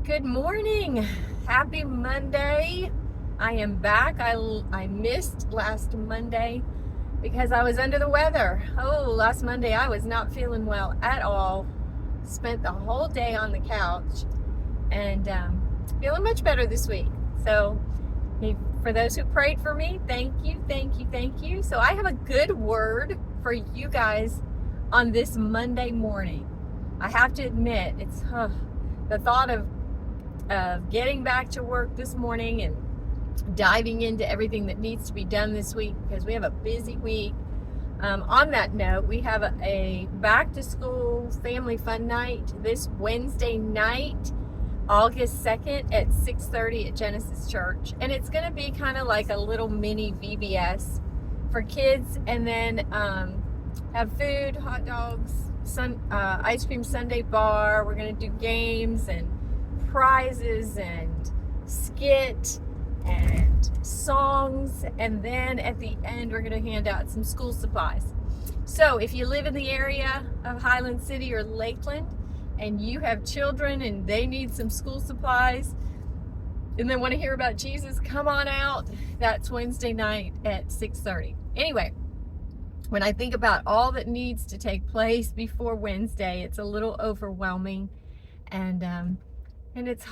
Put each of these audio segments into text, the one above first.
Good morning. Happy Monday. I am back. I missed last Monday because I was under the weather. Oh, last Monday I was not feeling well at all. Spent the whole day on the couch and feeling much better this week. So for those who prayed for me, thank you, thank you, thank you. So I have a good word for you guys on this Monday morning. I have to admit, it's the thought of getting back to work this morning and diving into everything that needs to be done this week because we have a busy week. On that note, we have a back to school family fun night this Wednesday night, August 2nd at 6:30 at Genesis Church. And it's going to be kind of like a little mini VBS for kids, and then have food, hot dogs, ice cream sundae bar. We're going to do games and prizes and skit and songs, and then at the end we're going to hand out some school supplies. So if you live in the area of Highland City or Lakeland and you have children and they need some school supplies and they want to hear about Jesus, come on out. That's Wednesday night at 6:30. Anyway, when I think about all that needs to take place before Wednesday, it's a little overwhelming, and it's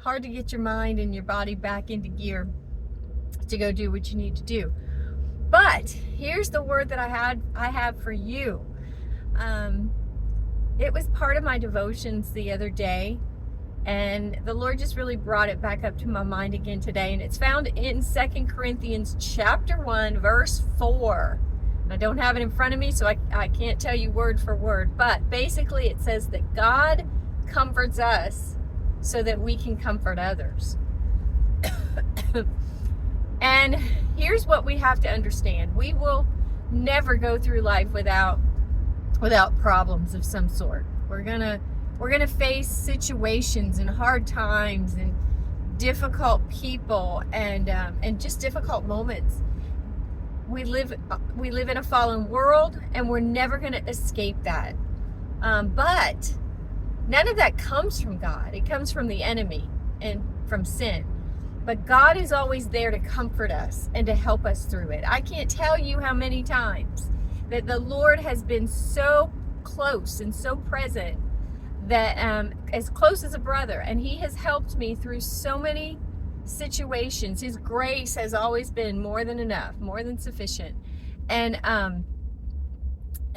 hard to get your mind and your body back into gear to go do what you need to do. But here's the word that I have for you. It was part of my devotions the other day, and the Lord just really brought it back up to my mind again today. And it's found in 2 Corinthians chapter 1, verse 4. I don't have it in front of me, so I can't tell you word for word. But basically it says that God comforts us so that we can comfort others. And here's what we have to understand. We will never go through life without problems of some sort. We're gonna face situations and hard times and difficult people and just difficult moments. We live in a fallen world, and we're never going to escape that. But none of that comes from God. It comes from the enemy and from sin. But God is always there to comfort us and to help us through it. I can't tell you how many times that the Lord has been so close and so present, that as close as a brother, and He has helped me through so many situations. His grace has always been more than enough, more than sufficient.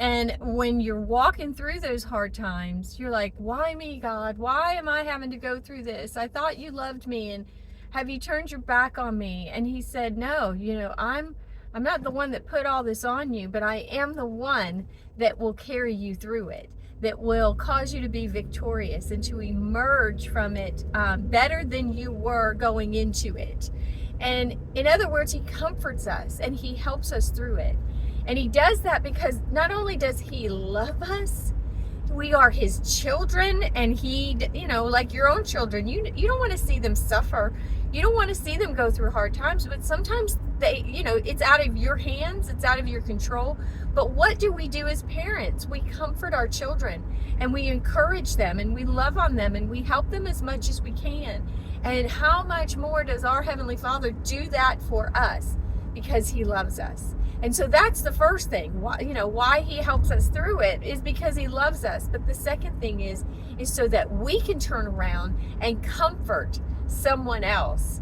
And when you're walking through those hard times, you're like, why me, God? Why am I having to go through this? I thought you loved me, and have you turned your back on me? And He said, no, I'm not the one that put all this on you, but I am the one that will carry you through it, that will cause you to be victorious and to emerge from it better than you were going into it. And in other words, He comforts us and He helps us through it. And He does that because not only does He love us, we are His children, and He, like your own children, you don't want to see them suffer. You don't want to see them go through hard times, but sometimes it's out of your hands, it's out of your control. But what do we do as parents? We comfort our children, and we encourage them, and we love on them, and we help them as much as we can. And how much more does our Heavenly Father do that for us? Because He loves us. And so that's the first thing. Why He helps us through it is because He loves us. But the second thing is so that we can turn around and comfort someone else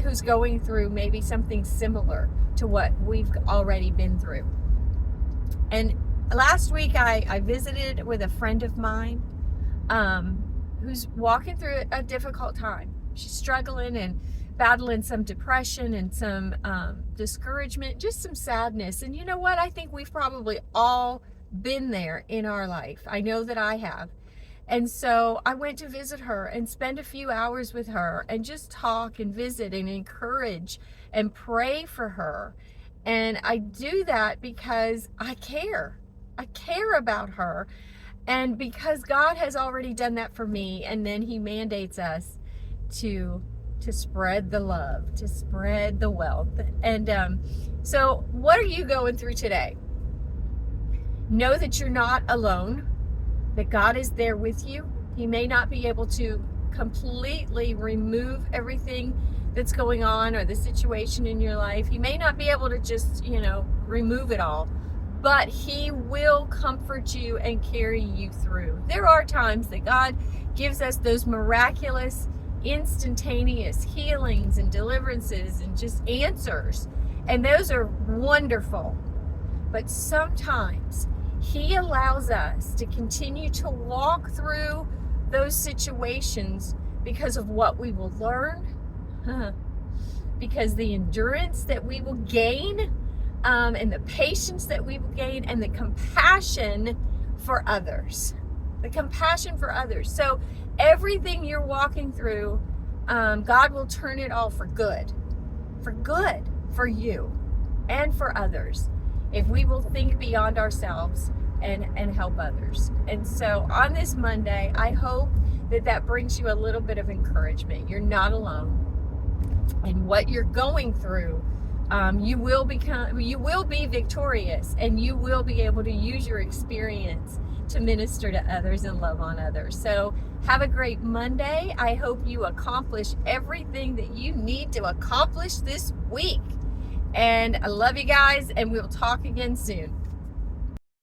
who's going through maybe something similar to what we've already been through. And last week I visited with a friend of mine who's walking through a difficult time. She's struggling and battling some depression and some discouragement, just some sadness. And you know what? I think we've probably all been there in our life. I know that I have. And so I went to visit her and spend a few hours with her and just talk and visit and encourage and pray for her. And I do that because I care. I care about her. And because God has already done that for me, and then He mandates us to spread the love, to spread the wealth. And so what are you going through today? Know that you're not alone, that God is there with you. He may not be able to completely remove everything that's going on or the situation in your life. He may not be able to just, remove it all, but he will comfort you and carry you through. There are times that God gives us those miraculous, instantaneous healings and deliverances and just answers. And those are wonderful. But sometimes he allows us to continue to walk through those situations because of what we will learn, because the endurance that we will gain, and the patience that we will gain, and the compassion for others. The compassion for others. So everything you're walking through, God will turn it all for good for you and for others, if we will think beyond ourselves and help others. And so on this Monday, I hope that brings you a little bit of encouragement. You're not alone. And what you're going through, you will be victorious, and you will be able to use your experience to minister to others and love on others. So have a great Monday. I hope you accomplish everything that you need to accomplish this week. And I love you guys, and we'll talk again soon.